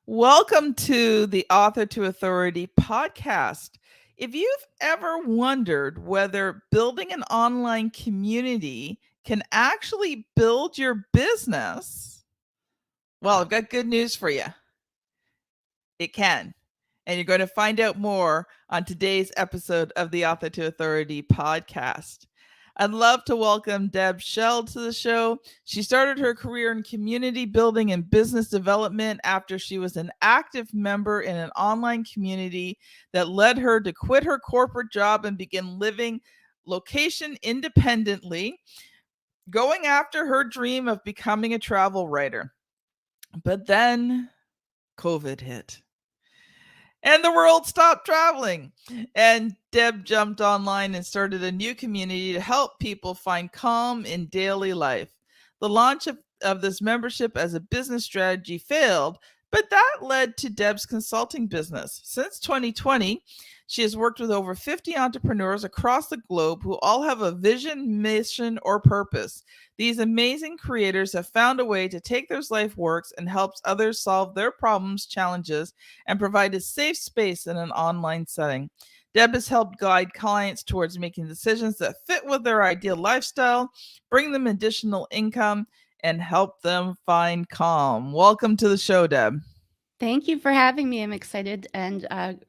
Welcome to the Author to Authority podcast. If you've ever wondered whether building an online community can actually build your business, well, I've got good news for you. It can. And you're going to find out more on today's episode of the Author to Authority podcast. I'd love to welcome Deb Schell to the show. She started her career in community building and business development after she was an active member in an online community that led her to quit her corporate job and begin living location independently, going after her dream of becoming a travel writer. But then COVID hit and the world stopped traveling. And Deb jumped online and started a new community to help people find calm in daily life. The launch of this membership as a business strategy failed, but that led to Deb's consulting business. Since 2020, she has worked with over 50 entrepreneurs across the globe who all have a vision, mission, or purpose. These amazing creators have found a way to take their life works and helps others solve their problems, challenges, and provide a safe space in an online setting. Deb has helped guide clients towards making decisions that fit with their ideal lifestyle, bring them additional income, and help them find calm. Welcome to the show, Deb. Thank you for having me. I'm excited and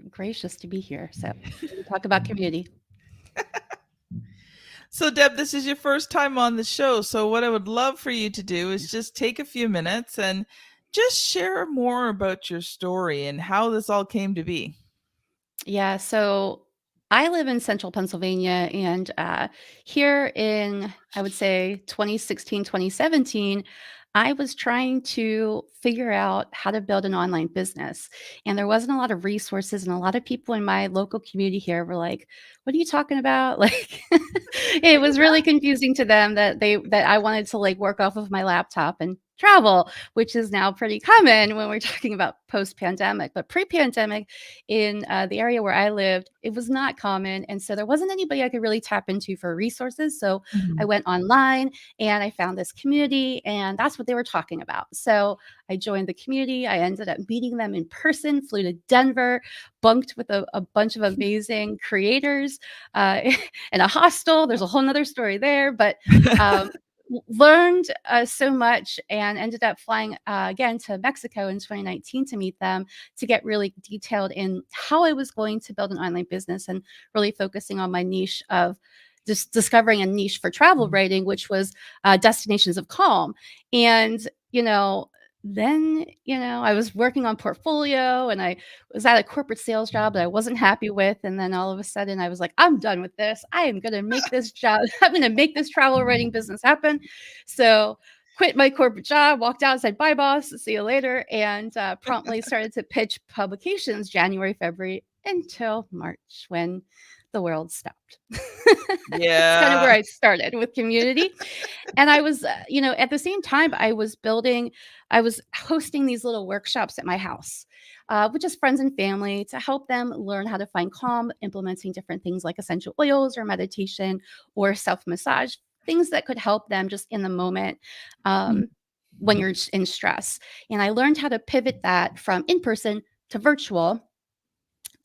gracious to be here. So, we talk about community. So, Deb, this is your first time on the show. So, what I would love for you to do is just take a few minutes and just share more about your story and how this all came to be. Yeah. So, I live in central Pennsylvania, and here in, I would say, 2016, 2017, I was trying to figure out how to build an online business. And there wasn't a lot of resources, and a lot of people in my local community here were like, "What are you talking about?" Like, it was really confusing to them that I wanted to like work off of my laptop and travel, which is now pretty common when we're talking about post-pandemic. But pre-pandemic, in the area where I lived, it was not common. And so there wasn't anybody I could really tap into for resources. So I Mhm. went online and I found this community, and that's what they were talking about. So I joined the community. I ended up meeting them in person, flew to Denver, bunked with a bunch of amazing creators in a hostel. There's a whole nother story there, but um, learned so much and ended up flying again to Mexico in 2019 to meet them to get really detailed in how I was going to build an online business and really focusing on my niche of just discovering a niche for travel writing, which was destinations of calm. And, you know, I was working on portfolio and I was at a corporate sales job that I wasn't happy with. And then all of a sudden I was like, I'm done with this. I am going to make this job, I'm going to make this travel writing business happen. So quit my corporate job, walked out, said, bye, boss, see you later, and promptly started to pitch publications January, February until March when the world stopped. That's kind of where Yeah. I started with community. And I was, at the same time, I was hosting these little workshops at my house with just friends and family to help them learn how to find calm, implementing different things like essential oils or meditation or self massage, things that could help them just in the moment um, when you're in stress. And I learned how to pivot that from in person to virtual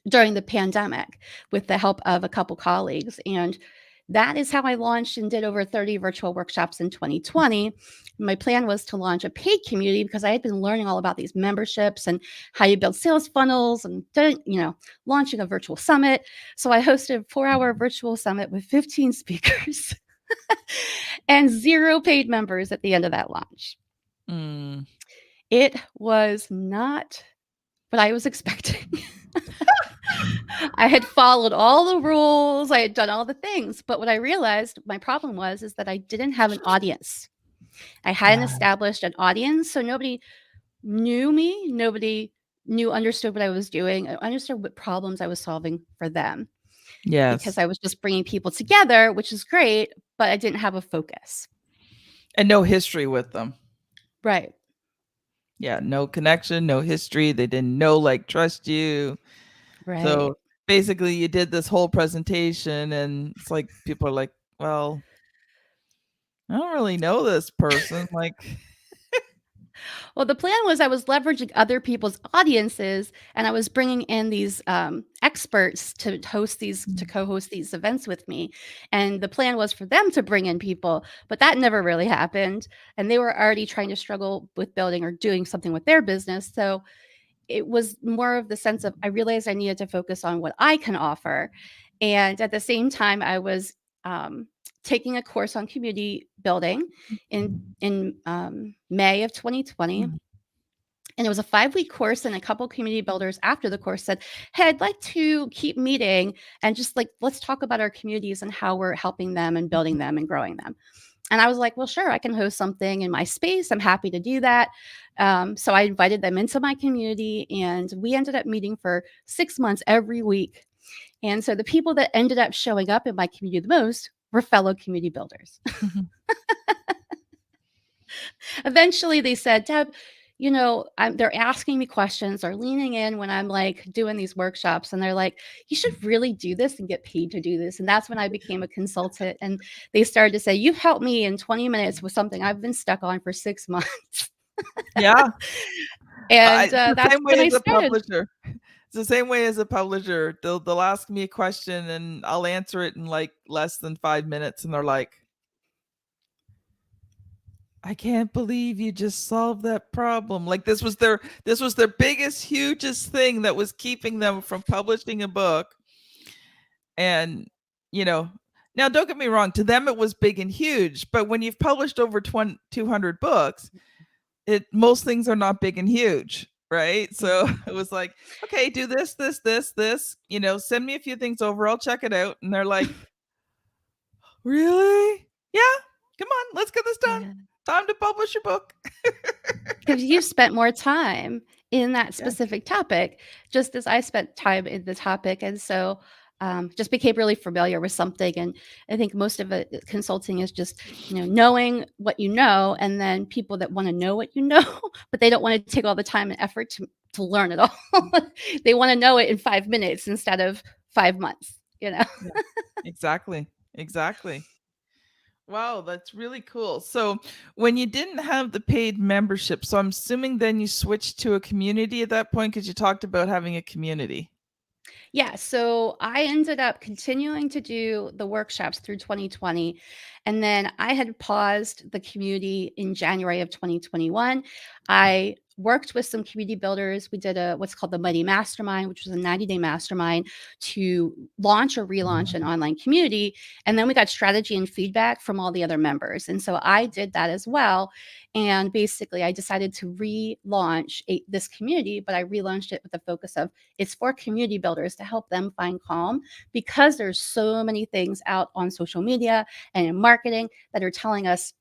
during the pandemic with the help of a couple colleagues. And that is how I launched and did over 30 virtual workshops in 2020. My plan was to launch a paid community because I had been learning all about these memberships and how you build sales funnels and, launching a virtual summit. So I hosted a 4-hour virtual summit with 15 speakers and 0 paid members at the end of that launch. Mm. It was not what I was expecting. I had followed all the rules, I had done all the things, but what I realized my problem was is that I didn't have an audience. I hadn't Ah, established an audience, so nobody knew me, nobody understood what I was doing, understood what problems I was solving for them because yes. I was just bringing people together, which is great, but I didn't have a focus. And no history with them. Right. Yeah, no connection, no history. They didn't know, like, trust you. Right. So basically, you did this whole presentation, and it's like people are like, well, I don't really know this person. Like, Well, the plan was I was leveraging other people's audiences, and I was bringing in these experts to host these, to Mm. co-host these events with me. And the plan was for them to bring in people, but that never really happened. And they were already trying to struggle with building or doing something with their business. So it was more of the sense of I realized I needed to focus on what I can offer. And at the same time, I was um, taking a course on community building in May of 2020. Mm. And it was a 5-week course, and a couple community builders after the course said, "Hey, I'd like to keep meeting and just like let's talk about our communities and how we're helping them and building them and growing them." And I was like, "Well, sure, I can host something in my space. I'm happy to do that." So I invited them into my community, and we ended up meeting for 6 months every week. And so the people that ended up showing up in my community the most were fellow community builders. Mhm. Eventually, they said, "Deb, they're asking me questions or leaning in when I'm like doing these workshops, and they're like, you should really do this and get paid to do this." And that's when I became a consultant. And they started to say, "You've helped me in 20 minutes with something I've been stuck on for 6 months." Yeah. And It's the that's same when way I as a started. publisher. It's the same way as a publisher. They'll ask me a question and I'll answer it in like less than 5 minutes and they're like, "I can't believe you just solved that problem." Like this was their biggest hugest thing that was keeping them from publishing a book. And you know, now don't get me wrong, to them it was big and huge, but when you've published over 200 books, it most things are not big and huge, right? Yeah. So it was like, okay, do this, send me a few things over, I'll check it out. And they're like, really? Yeah, come on, let's get this done. Yeah. Time to publish your book. Because you spent more time in that Yeah. specific topic, just as I spent time in the topic. And so just became really familiar with something. And I think most of it, consulting is just, knowing what you know, and then people that want to know what you know, but they don't want to take all the time and effort to learn it all. They want to know it in 5 minutes instead of 5 months. Yeah. Exactly. Exactly. Wow, that's really cool. So, when you didn't have the paid membership, so I'm assuming then you switched to a community at that point because you talked about having a community. Yeah, so I ended up continuing to do the workshops through 2020. And then I had paused the community in January of 2021. I worked with some community builders. We did a what's called the Mighty Mastermind, which was a 90-day mastermind to launch or relaunch an online community. And then we got strategy and feedback from all the other members. And so I did that as well. And basically, I decided to relaunch this community, but I relaunched it with the focus of it's for community builders to help them find calm, because there's so many things out on social media and in marketing that are telling us,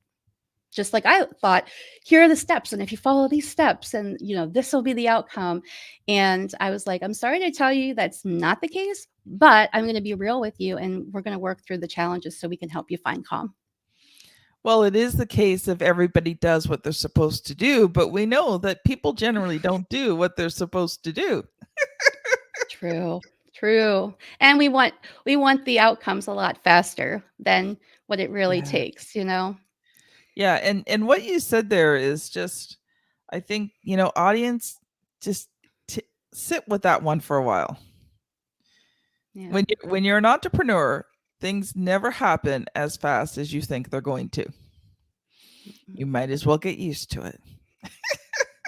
just like I thought, here are the steps, and if you follow these steps, and this will be the outcome. And I was like, I'm sorry to tell you that's not the case, but I'm going to be real with you, and we're going to work through the challenges so we can help you find calm. Well, it is the case if everybody does what they're supposed to do, but we know that people generally don't do what they're supposed to do. True. True. And we want the outcomes a lot faster than what it really Yeah. takes. Yeah, and what you said there is just I think, audience just t- sit with that one for a while. Yeah. When you're an entrepreneur, things never happen as fast as you think they're going to. Mm-mm. You might as well get used to it.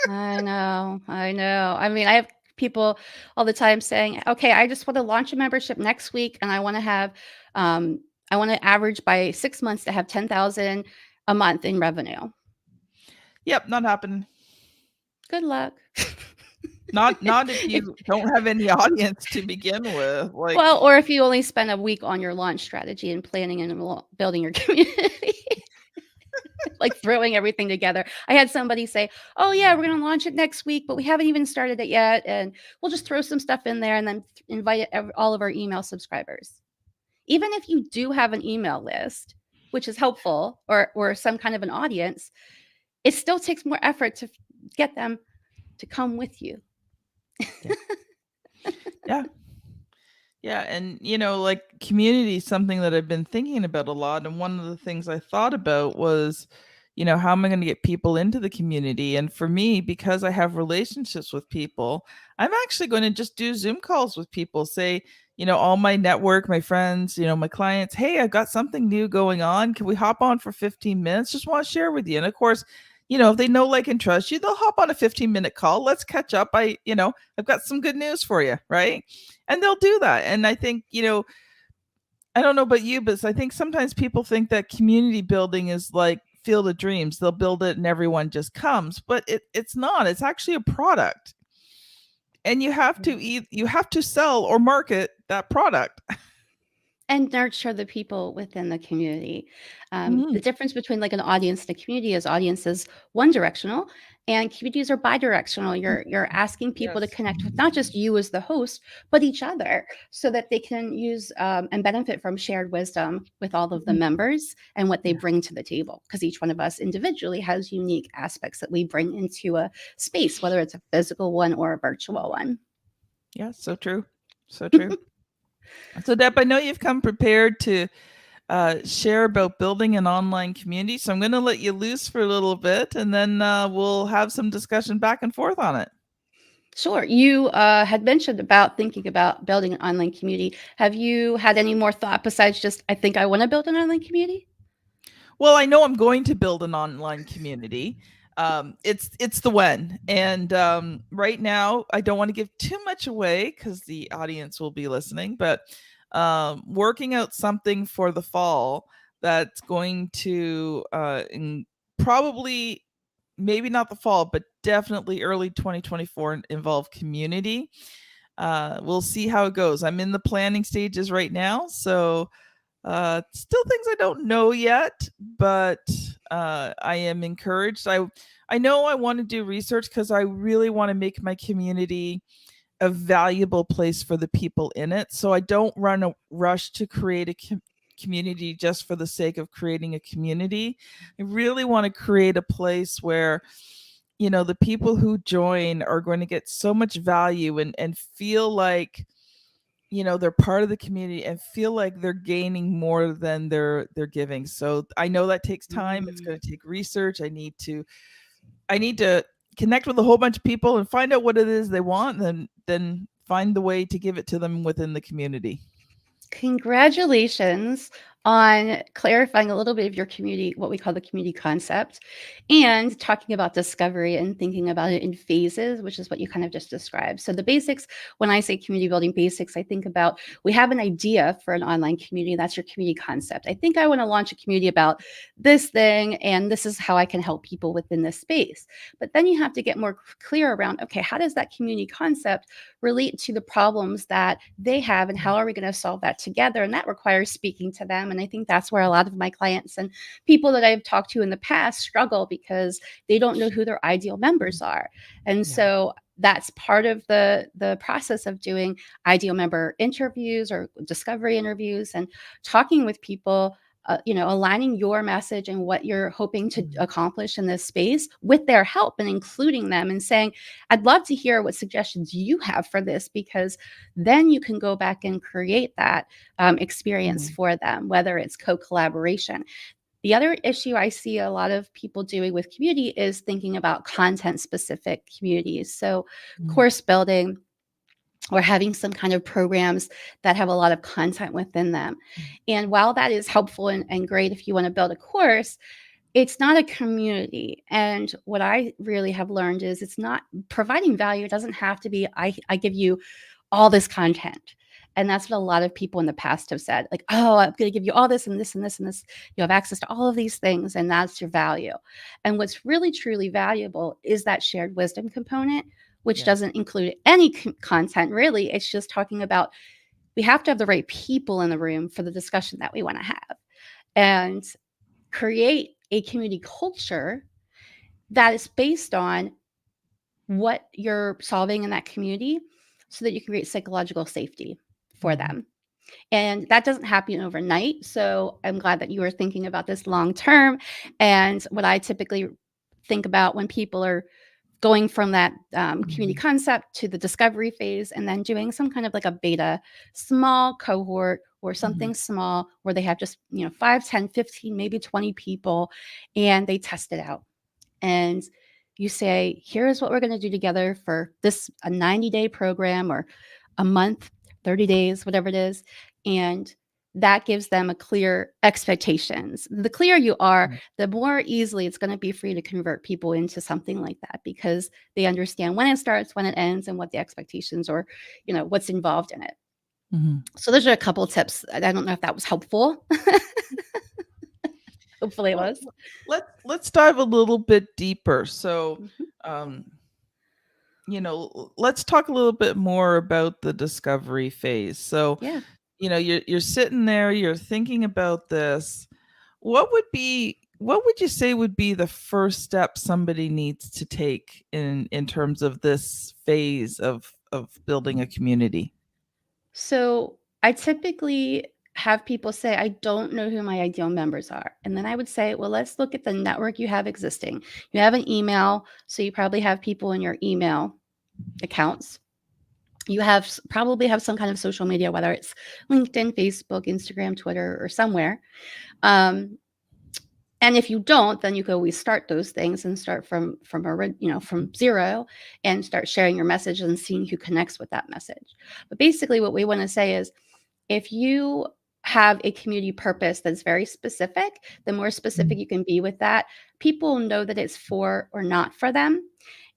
I know. I know. I mean, I have people all the time saying, "Okay, I just want to launch a membership next week, and um I want to average by 6 months to have 10,000 a month in revenue." Yep, not happening. Good luck. Not if If you don't have any audience to begin with. Like, Well, or if you only spend a week on your launch strategy and planning and building your community. Like throwing everything together. I had somebody say, "Oh yeah, we're going to launch it next week, but we haven't even started it yet, and we'll just throw some stuff in there and then invite all of our email subscribers." Even if you do have an email list, which is helpful, or some kind of an audience, it still takes more effort to get them to come with you. yeah. Yeah. Yeah, and like community is something that I've been thinking about a lot. And one of the things I thought about was, how am I going to get people into the community? And for me, because I have relationships with people, I'm actually going to just do Zoom calls with people, say, all my network, my friends, my clients, hey, I've got something new going on. Can we hop on for 15 minutes? Just want to share with you. And of course, if they know, like, and trust you, they'll hop on a 15-minute call. Let's catch up. I've got some good news for you, right? And they'll do that. And I think, I don't know about you, but I think sometimes people think that community building is like Field of Dreams. They'll build it and everyone just comes, but it's not. It's actually a product, and you have to sell or market that product. And nurture the people within the community. Mm, The difference between like an audience and a community is audience is one directional and communities are bi-directional. You're asking people to yes. connect with not just you as the host, but each other so that they can use and benefit from shared wisdom with all of the Mm, members and what they yeah. bring to the table. Because each one of us individually has unique aspects that we bring into a space, whether it's a physical one or a virtual one. Yeah. So true. So true. So, Deb, I know you've come prepared to share about building an online community. So I'm going to let you loose for a little bit, and then we'll have some discussion back and forth on it. Sure. You had mentioned about thinking about building an online community. Have you had any more thought besides just, I think I want to build an online community? Well, I know I'm going to build an online community. It's the when, and right now I don't want to give too much away because the audience will be listening. But working out something for the fall that's going to probably, maybe not the fall, but definitely early 2024, involve community. We'll see how it goes. I'm in the planning stages right now, so still things I don't know yet, but I am encouraged. I know I want to do research because I really want to make my community a valuable place for the people in it. So I don't run a rush to create a community just for the sake of creating a community. I really want to create a place where the people who join are going to get so much value and feel like they're part of the community and feel like they're gaining more than they're giving. So I know that takes time. It's Mm. going to take research. I need to connect with a whole bunch of people and find out what it is they want, and then find the way to give it to them within the community. Congratulations on clarifying a little bit of your community, what we call the community concept, and talking about discovery and thinking about it in phases, which is what you kind of just described. So, the basics, when I say community building basics, I think about we have an idea for an online community. That's your community concept. I think I want to launch a community about this thing, and this is how I can help people within this space. But then you have to get more clear around okay, how does that community concept relate to the problems that they have and how are we going to solve that together, and that requires speaking to them. And I think that's where a lot of my clients and people that I've talked to in the past struggle because they don't know who their ideal members are. And Yeah. so that's part of the process of doing ideal member interviews or discovery interviews and talking with people, aligning your message and what you're hoping to Mm. accomplish in this space with their help and including them and saying, I'd love to hear what suggestions you have for this, because then you can go back and create that experience Mhm. for them, whether it's co collaboration. The other issue I see a lot of people doing with community is thinking about content specific communities. So, Mm. course building, or having some kind of programs that have a lot of content within them. And while that is helpful and great if you want to build a course, it's not a community. And what I really have learned is it's not providing value. It doesn't have to be, I give you all this content. And that's what a lot of people in the past have said, like, oh, I'm going to give you all this and this and this and this. You have access to all of these things, and that's your value. And what's really, truly valuable is that shared wisdom component, which Yes. doesn't include any content, really. It's just talking about we have to have the right people in the room for the discussion that we want to have. And create a community culture that is based on what you're solving in that community so that you can create psychological safety for Mhm. them. And that doesn't happen overnight. So I'm glad that you are thinking about this long term. And what I typically think about when people are going from that community Mhm. concept to the discovery phase, and then doing some kind of like a beta small cohort or Mhm. something small where they have just 5, 10, 15, maybe 20 people, and they test it out. And you say, here's what we're going to do together for this a 90-day program or a month, 30 days, whatever it is. And that gives them a clear expectations. The clearer you are, Mhm. the more easily it's going to be for you to convert people into something like that, because they understand when it starts, when it ends, and what the expectations or what's involved in it. Mhm. So those are a couple of tips. I don't know if that was helpful. Hopefully it Well, was. let's dive a little bit deeper. So, Mhm. um, let's talk a little bit more about the discovery phase. So, Yeah. you're sitting there, you're thinking about this. What would you say would be the first step somebody needs to take in terms of this phase of building a community? So I typically have people say, I don't know who my ideal members are. And then I would say, well, let's look at the network you have existing. You have an email, so you probably have people in your email accounts. You probably have some kind of social media, whether it's LinkedIn, Facebook, Instagram, Twitter, or somewhere. Um, and if you don't, then you can always start those things and start from zero, and start sharing your message and seeing who connects with that message. But basically, what we want to say is, if you have a community purpose that's very specific, the more specific Mhm. you can be with that, people know that it's for or not for them.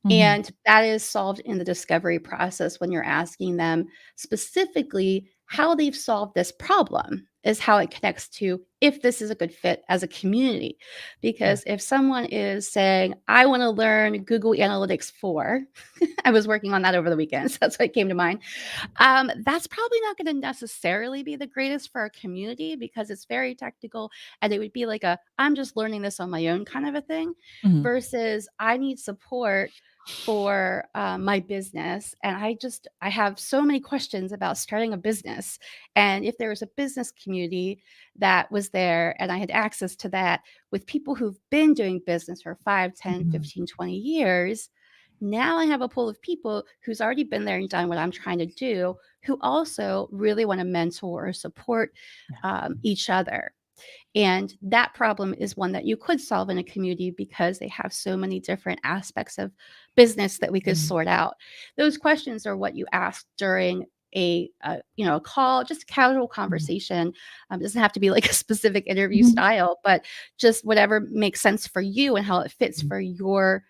Mhm. And that is solved in the discovery process when you're asking them specifically how they've solved this problem, is how it connects to if this is a good fit as a community. Yeah. Because if someone is saying, I want to learn Google Analytics 4, I was working on that over the weekend, so that's what came to mind. That's probably not going to necessarily be the greatest for our community, because it's very technical, and it would be like I'm just learning this on my own kind of a thing, Mhm. versus I need support for my business, and I have so many questions about starting a business. And if there was a business community that was there and I had access to that with people who've been doing business for 5, 10, Mhm. 15, 20 years, now I have a pool of people who's already been there and done what I'm trying to do, who also really want to mentor or support Yeah. each other. And that problem is one that you could solve in a community, because they have so many different aspects of business that we could Mhm. sort out. Those questions are what you ask during a call, just a casual Mhm. conversation. It doesn't have to be like a specific interview Mhm. style, but just whatever makes sense for you and how it fits Mhm. for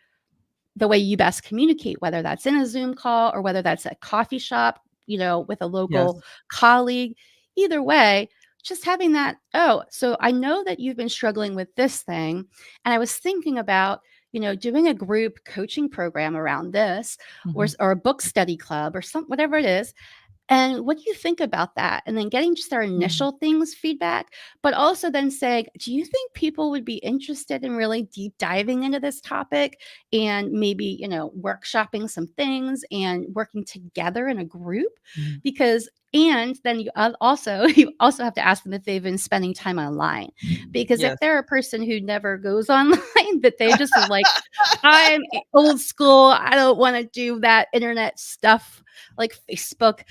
the way you best communicate, whether that's in a Zoom call or whether that's a coffee shop, with a local Yes. colleague. Either way, just having that, oh, so I know that you've been struggling with this thing. And I was thinking about, doing a group coaching program around this, or, Mhm. or a book study club or whatever it is. And what do you think about that? And then getting just our Mhm. initial things feedback, but also then saying, do you think people would be interested in really deep diving into this topic, and maybe, workshopping some things and working together in a group? Mhm. Because and then also you also have to ask them if they've been spending time online. Because if Yes. they're a person who never goes online, that they just are like, I'm old school, I don't want to do that internet stuff like Facebook.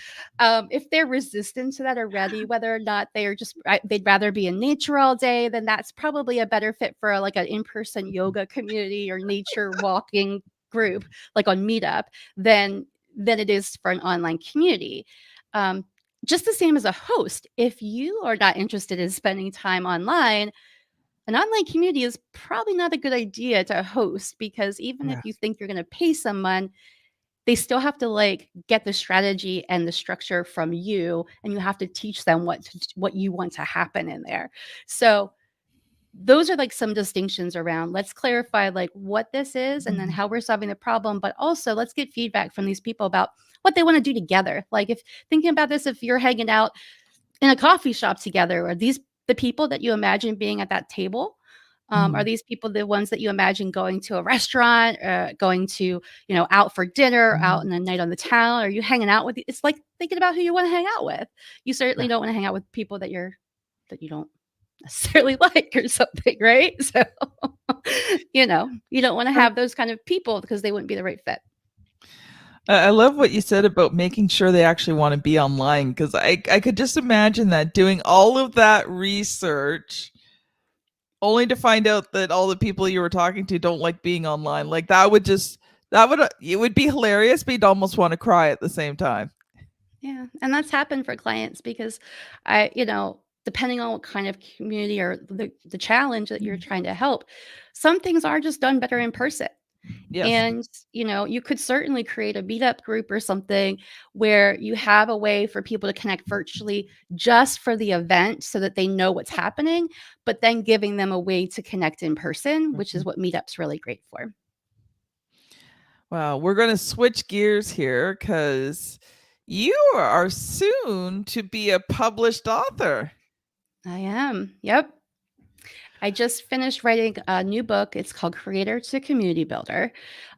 If they're resistant to that already, whether or not they are just they'd rather be in nature all day, then that's probably a better fit for like an in-person yoga community or nature walking group, like on Meetup, than it is for an online community. Um, just the same as a host, if you are not interested in spending time online, an online community is probably not a good idea to host, because even if you Yes. think you're going to pay someone, they still have to like get the strategy and the structure from you, and you have to teach them what you want to happen in there. So those are like some distinctions around, let's clarify like what this is and then Mhm. how we're solving the problem, but also let's get feedback from these people about what they want to do together. Like, if thinking about this, if you're hanging out in a coffee shop together, are these the people that you imagine being at that table? Are Mhm. these people the ones that you imagine going to a restaurant, going to, out for dinner, out Mhm. in a night on the town? Are you hanging out with? It's like thinking about who you want to hang out with. You Yeah. certainly don't want to hang out with people that you don't necessarily like or something, right? So, you don't want to have those kind of people because they wouldn't be the right fit. I love what you said about making sure they actually want to be online, because I could just imagine that doing all of that research only to find out that all the people you were talking to don't like being online. Like that would it would be hilarious, but you'd almost want to cry at the same time. Yeah, and that's happened for clients because depending on what kind of community or the challenge that you're Mhm. trying to help, some things are just done better in person. Yes. And, you could certainly create a meetup group or something where you have a way for people to connect virtually just for the event so that they know what's happening, but then giving them a way to connect in person, which is Mhm. what Meetup's really great for. Wow, we're going to switch gears here because you are soon to be a published author. I am. Yep. I just finished writing a new book. It's called Creator to Community Builder.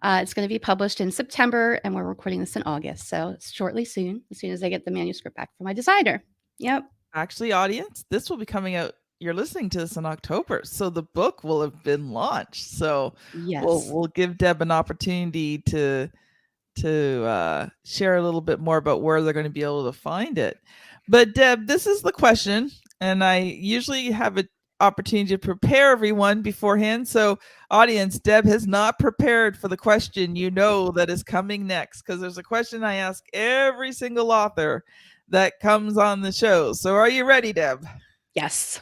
It's going to be published in September, and we're recording this in August. So it's shortly soon, as soon as I get the manuscript back from my designer. Yep. Actually, audience, this will be coming out. You're listening to this in October, so the book will have been launched. So Yes. we'll give Deb an opportunity to share a little bit more about where they're going to be able to find it. But Deb, this is the question, and I usually have an opportunity to prepare everyone beforehand. So, audience, Deb has not prepared for the question you know that is coming next, because there's a question I ask every single author that comes on the show. So, are you ready, Deb? Yes.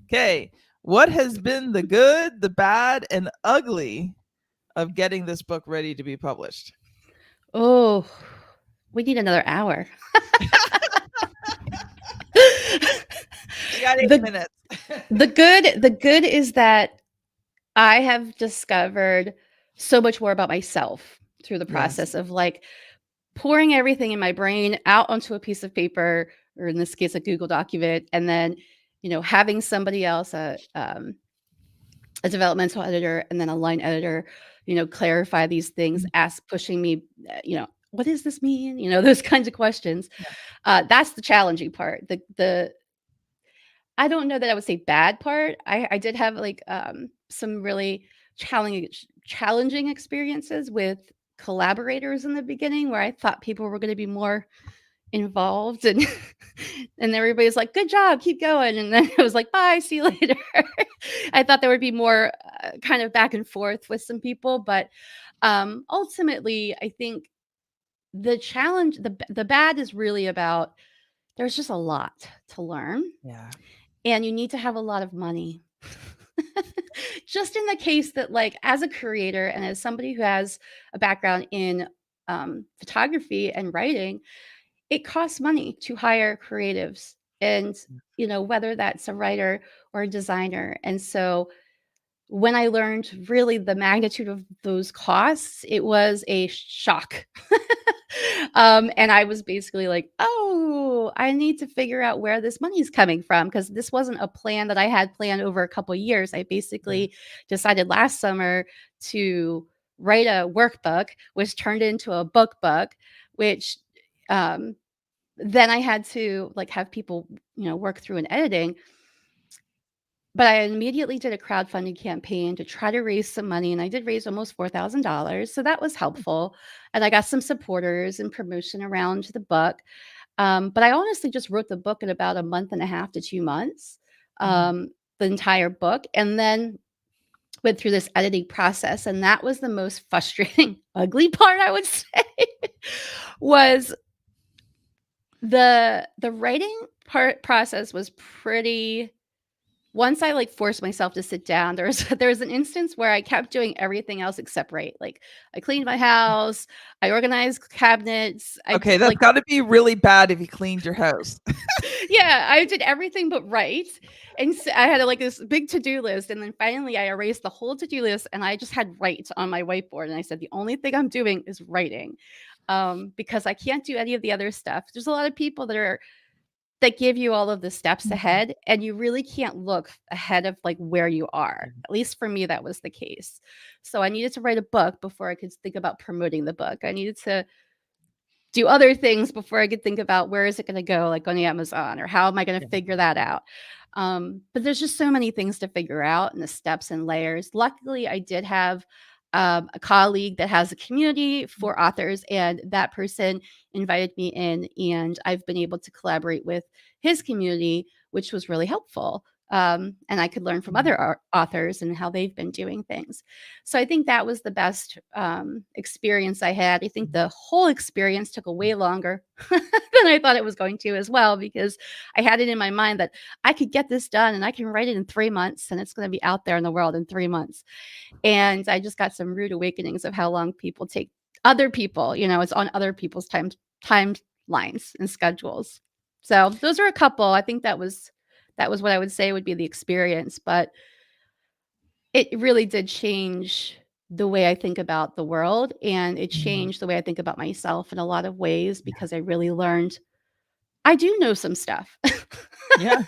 Okay. What has been the good, the bad, and ugly of getting this book ready to be published? Oh, we need another hour. You got 8 the minutes. the good is that I have discovered so much more about myself through the Yes. process of like pouring everything in my brain out onto a piece of paper, or in this case, a Google document, and then, having somebody else, a developmental editor, and then a line editor, clarify these things, Mhm. pushing me, what does this mean? Those kinds of questions. Yeah. That's the challenging part. The I don't know that I would say bad part. I did have like some really challenging experiences with collaborators in the beginning where I thought people were going to be more involved, and and everybody's like, "Good job, keep going," and then it was like, "Bye, see you later." I thought there would be more kind of back and forth with some people, but ultimately, I think the bad is really about there's just a lot to learn, Yeah. and you need to have a lot of money. Just in the case that, like, as a creator and as somebody who has a background in photography and writing, it costs money to hire creatives, and whether that's a writer or a designer. And so when I learned really the magnitude of those costs, it was a shock. And I was basically like, oh, I need to figure out where this money is coming from, because this wasn't a plan that I had planned over a couple years. I Yeah. basically decided last summer to write a workbook, which turned into a book, which um, then I had to like have people, work through an editing. But I immediately did a crowdfunding campaign to try to raise some money, and I did raise almost $4,000, so that was helpful, and I got some supporters and promotion around the book, but I honestly just wrote the book in about a month and a half to 2 months, Mhm. the entire book, and then went through this editing process, and that was the most frustrating, ugly part, I would say, was the writing process was pretty. Once I, like, forced myself to sit down, there was an instance where I kept doing everything else except write. Like, I cleaned my house, I organized cabinets, I Okay, did, that's like, gotta be really bad if you cleaned your house. yeah, I did everything but write, and I had, like, this big to-do list, and then finally I erased the whole to-do list, and I just had write on my whiteboard, and I said, "The only thing I'm doing is writing," because I can't do any of the other stuff. There's a lot of people that give you all of the steps Mhm. ahead, and you really can't look ahead of, like, where you are. Yeah. At least for me, that was the case. So I needed to write a book before I could think about promoting the book. I needed to do other things before I could think about where is it gonna go, like, on Amazon, or how am I gonna Yeah. figure that out. But there's just so many things to figure out and the steps and layers. Luckily, I did have a colleague that has a community for authors, and that person invited me in, and I've been able to collaborate with his community, which was really helpful. And I could learn from other authors and how they've been doing things. So I think that was the best experience I had. I think the whole experience took a way longer than I thought it was going to as well, because I had it in my mind that I could get this done and I can write it in 3 months and it's going to be out there in the world in 3 months. And I just got some rude awakenings of how long people take other people, it's on other people's timelines and schedules. So those are a couple. I think that was what I would say would be the experience, but it really did change the way I think about the world, and it Mhm. changed the way I think about myself in a lot of ways because I really learned I do know some stuff. Yeah.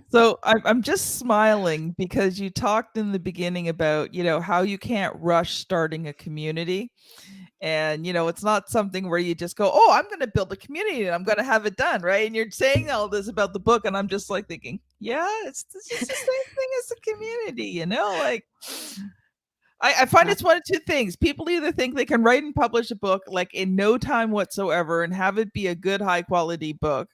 So I'm just smiling because you talked in the beginning about, how you can't rush starting a community. And, it's not something where you just go, oh, I'm going to build a community and I'm going to have it done. Right. And you're saying all this about the book. And I'm just like thinking, yeah, it's just the same thing as a community, like I find Yeah. it's one of two things. People either think they can write and publish a book like in no time whatsoever and have it be a good, high quality book,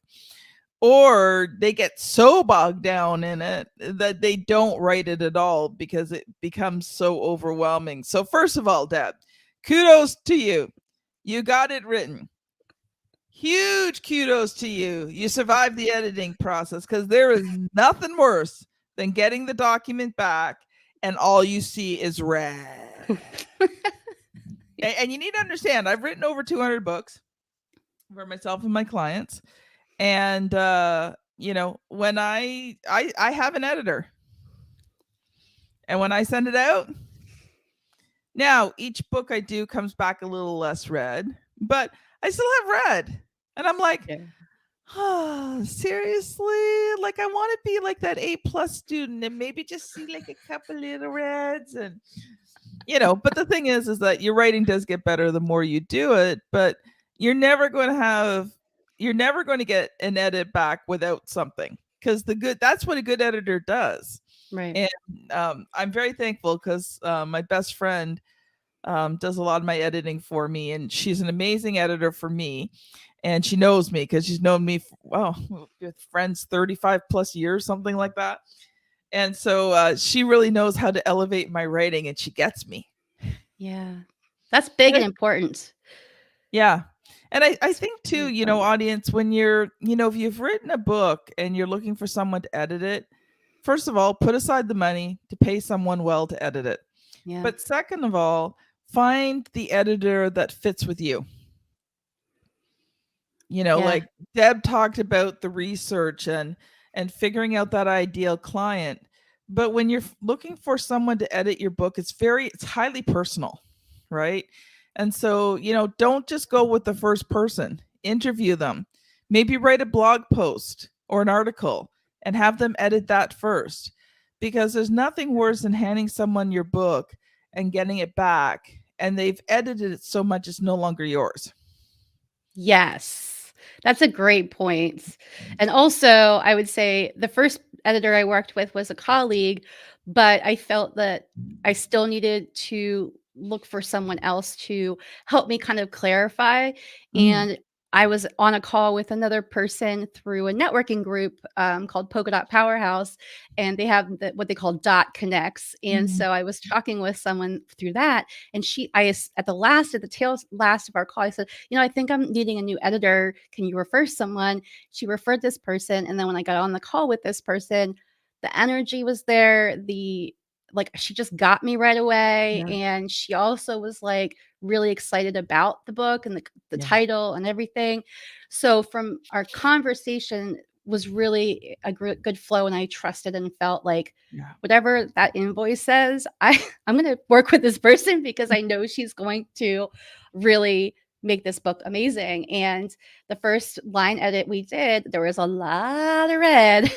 or they get so bogged down in it that they don't write it at all because it becomes so overwhelming. So, first of all, Deb, kudos to you. You got it written. Huge kudos to you. You survived the editing process because there is nothing worse than getting the document back and all you see is red. And you need to understand, I've written over 200 books for myself and my clients. And when I have an editor, and when I send it out, now each book I do comes back a little less red, but I still have red. And I'm like, Yeah. oh, seriously? Like, I want to be like that A+ student and maybe just see like a couple little reds. And but the thing is that your writing does get better the more you do it, but you're never going to have you're never going to get an edit back without something, because that's what a good editor does. Right. And I'm very thankful because my best friend does a lot of my editing for me, and she's an amazing editor for me. And she knows me because she's known me, with friends 35 plus years, something like that. And so she really knows how to elevate my writing, and she gets me. Yeah. That's big And and important. yeah. And I It's think too, really important. audience, when if you've written a book and you're looking for someone to edit it, first of all, put aside the money to pay someone well to edit it. Yeah. But second of all, find the editor that fits with you. Yeah. Like Deb talked about the research and figuring out that ideal client. But when you're looking for someone to edit your book, it's highly personal, right? And so, don't just go with the first person. Interview them. Maybe write a blog post or an article and have them edit that first. Because there's nothing worse than handing someone your book and getting it back and they've edited it so much it's no longer yours. Yes. That's a great point. And also, I would say the first editor I worked with was a colleague, but I felt that I still needed to look for someone else to help me kind of clarify. Mm, And I was on a call with another person through a networking group called Polka Dot Powerhouse, and they have what they call dot connects. And mm, so I was talking with someone through that, and at the tail last of our call, I said, I think I'm needing a new editor. Can you refer someone? She referred this person. And then when I got on the call with this person, the energy was there. She just got me right away. yeah, And she also was like really excited about the book and the yeah, title and everything. So from our conversation was really a good flow. And I trusted and felt like yeah. whatever that invoice says, I'm going to work with this person because I know she's going to really make this book amazing. And the first line edit we did, there was a lot of red,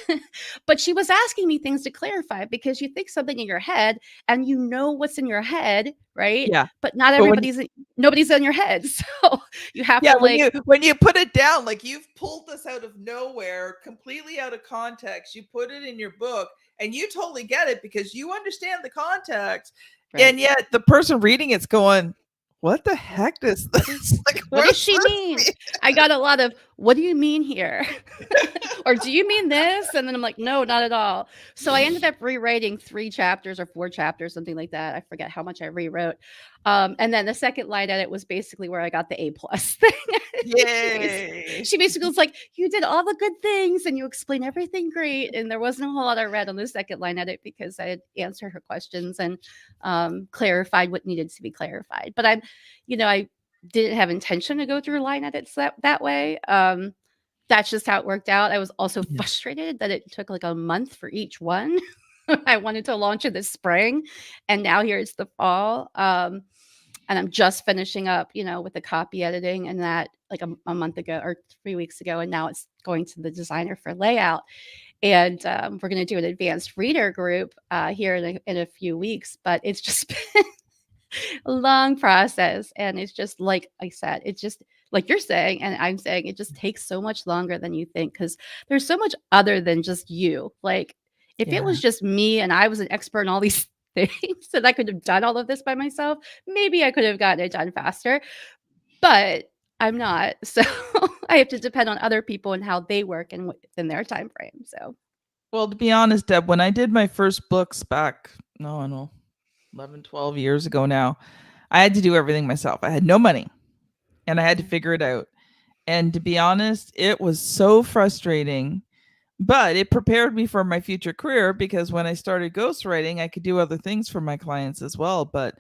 but she was asking me things to clarify because you think something in your head and you know what's in your head, right? Yeah. But not But when nobody's in your head. So you have yeah, to like, when you put it down, like you've pulled this out of nowhere, completely out of context, you put it in your book and you totally get it because you understand the context. right. And yet the person reading it's going, what the What, heck is what is this? Like, what what does does she this mean? mean? I got a lot of, what do you mean here? Or do you mean this? And then I'm like, no, not at all. So I ended up rewriting 3 chapters or 4 chapters, something like that. I forget how much I rewrote. And then the second line edit was basically where I got the A+ thing. Yay. She basically was like, you did all the good things and you explained everything great. And there wasn't a whole lot of red on the second line edit because I had answered her questions and clarified what needed to be clarified. But I didn't have intention to go through line edits that way. That's just how it worked out. I was also Yeah. frustrated that it took like a month for each one. I wanted to launch it this spring, and now here it's the fall. And I'm just finishing up, with the copy editing and that like a month ago or 3 weeks ago, and now it's going to the designer for layout. And we're going to do an advanced reader group here in a few weeks, but it's just been a long process. And it's just like I said, it's just like you're saying, and I'm saying, it just takes so much longer than you think because there's so much other than just you. Like, if it Yeah. was just me and I was an expert in all these things and I could have done all of this by myself, maybe I could have gotten it done faster, but I'm not. So I have to depend on other people and how they work and within their time frame. So, Well, to be honest, Deb, when I did my first books back, no, I don't know, 11, 12 years ago now, I had to do everything myself. I had no money and I had to yeah. figure it out. And to be honest, it was so frustrating, but it prepared me for my future career because when I started ghostwriting, I could do other things for my clients as well. But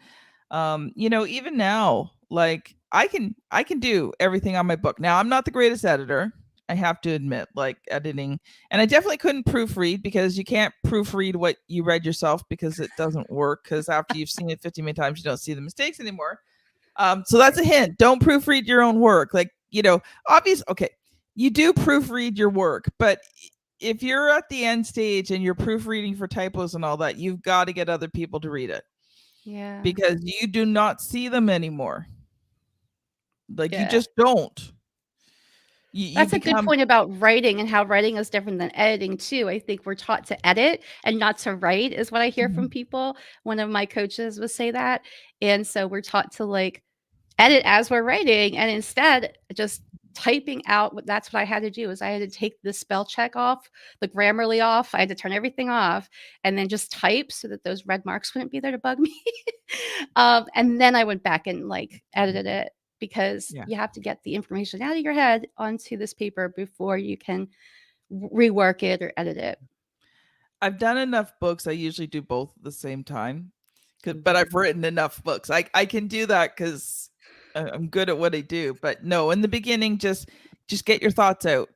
even now, like I can do everything on my book. Now, I'm not the greatest editor. I have to admit, like editing, and I definitely couldn't proofread because you can't proofread what you read yourself because it doesn't work. Because after you've seen it 50 many times, you don't see the mistakes anymore. So that's a hint. Don't proofread your own work. Like, obvious. Okay, you do proofread your work, but if you're at the end stage and you're proofreading for typos and all that, you've got to get other people to read it Yeah. because you do not see them anymore. Like you Yeah. just don't. You That's a good become point about writing and how writing is different than editing too. I think we're taught to edit and not to write is what I hear from Mhm. people. One of my coaches would say that. And so we're taught to like edit as we're writing and instead just typing out that's what I had to do is I had to take the spell check off, the Grammarly off. I had to turn everything off and then just type so that those red marks wouldn't be there to bug me. And then I went back and like edited it because Yeah. you have to get the information out of your head onto this paper before you can rework it or edit it. I've done enough books. I usually do both at the same time. But Mhm. I've written enough books. I can do that because I'm good at what I do. But no, in the beginning, just get your thoughts out.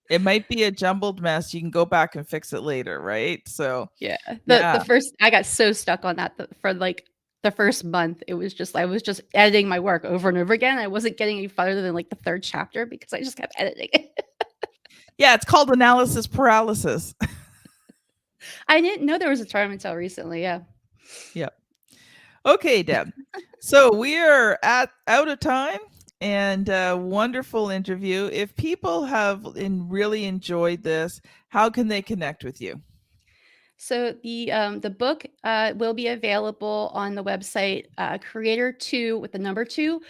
It might be a jumbled mess. You can go back and fix it later, right? So Yeah. The yeah. first I got so stuck on that for like the first month. It was just I was just editing my work over and over again. I wasn't getting any farther than like the third chapter because I just kept editing it. Yeah, it's called analysis paralysis. I didn't know there was a term until recently. Yeah. Yeah. Okay, Deb. So we are at out of time and wonderful interview. If people have really enjoyed this, how can they connect with you? So the book will be available on the website creator2 with the number 2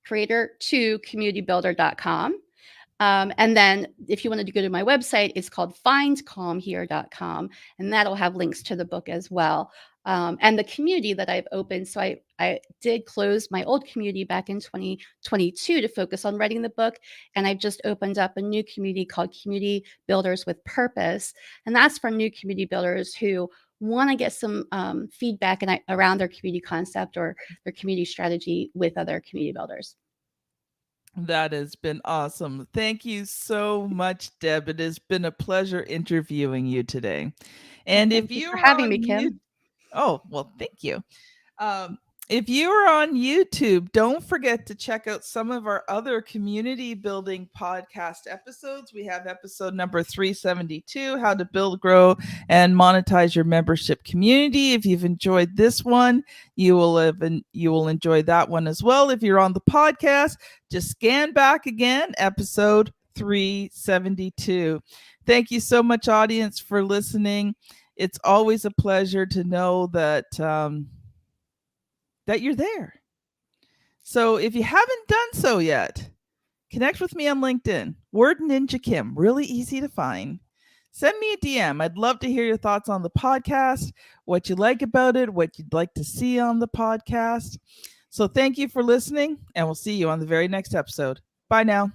creator2communitybuilder.com. And then if you wanted to go to my website, it's called findcalmhere.com, and that'll have links to the book as well. And the community that I've opened. So I did close my old community back in 2022 to focus on writing the book. And I've just opened up a new community called Community Builders with Purpose. And that's for new community builders who want to get some feedback around their community concept or their community strategy with other community builders. That has been awesome. Thank you so much, Deb. It has been a pleasure interviewing you today. Well, And if thank you for you're having me, on you, Kim. oh, well, thank you. Um, If you are on YouTube, don't forget to check out some of our other community building podcast episodes. We have episode number 372, How to Build, Grow, and Monetize Your Membership Community. If you've enjoyed this one, you will enjoy that one as well. If you're on the podcast, just scan back again, episode 372. Thank you so much, audience, for listening. It's always a pleasure to know that you're there. So if you haven't done so yet, connect with me on LinkedIn. Word Ninja Kim, really easy to find. Send me a DM. I'd love to hear your thoughts on the podcast, what you like about it, what you'd like to see on the podcast. So thank you for listening, and we'll see you on the very next episode. Bye now.